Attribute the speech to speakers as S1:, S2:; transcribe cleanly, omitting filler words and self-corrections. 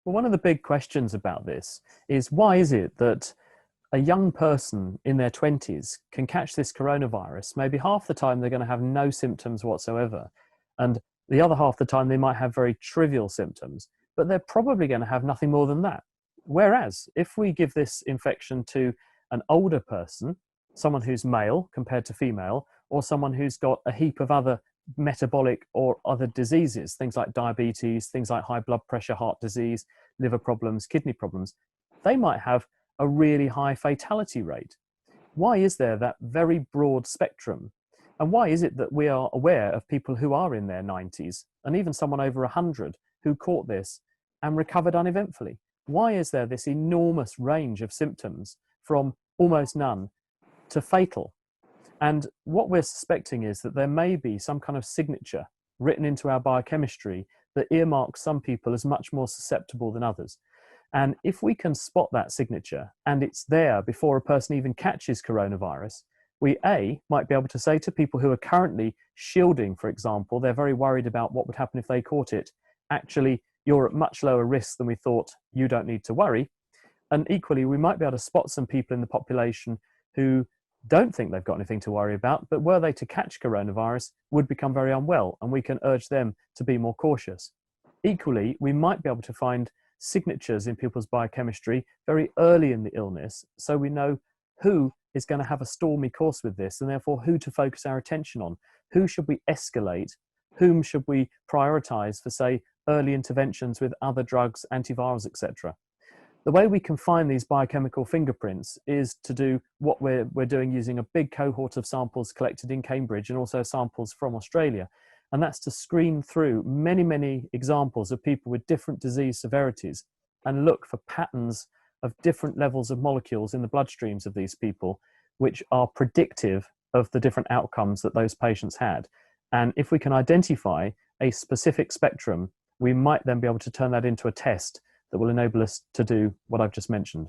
S1: Well, one of the big questions about this is why is it that a young person in their 20s can catch this coronavirus? Maybe half the time they're going to have no symptoms whatsoever. And the other half the time they might have very trivial symptoms, but they're probably going to have nothing more than that. Whereas if we give this infection to an older person, someone who's male compared to female, or someone who's got a heap of other metabolic or other diseases, things like diabetes, things like high blood pressure, heart disease, liver problems, kidney problems, they might have a really high fatality rate. Why is there that very broad spectrum? And why is it that we are aware of people who are in their 90s and even someone over 100 who caught this and recovered uneventfully? Why is there this enormous range of symptoms from almost none to fatal? And what we're suspecting is that there may be some kind of signature written into our biochemistry that earmarks some people as much more susceptible than others. And if we can spot that signature and it's there before a person even catches coronavirus, we might be able to say to people who are currently shielding, for example, they're very worried about what would happen if they caught it. Actually, you're at much lower risk than we thought. You don't need to worry. And equally, we might be able to spot some people in the population who don't think they've got anything to worry about, but were they to catch coronavirus, would become very unwell, and we can urge them to be more cautious. Equally, we might be able to find signatures in people's biochemistry very early in the illness, so we know who is going to have a stormy course with this, and therefore who to focus our attention on. Who should we escalate? Whom should we prioritize for, say, early interventions with other drugs, antivirals, etc.? The way we can find these biochemical fingerprints is to do what we're doing using a big cohort of samples collected in Cambridge and also samples from Australia. And that's to screen through many, many examples of people with different disease severities and look for patterns of different levels of molecules in the bloodstreams of these people, which are predictive of the different outcomes that those patients had. And if we can identify a specific spectrum, we might then be able to turn that into a test that will enable us to do what I've just mentioned.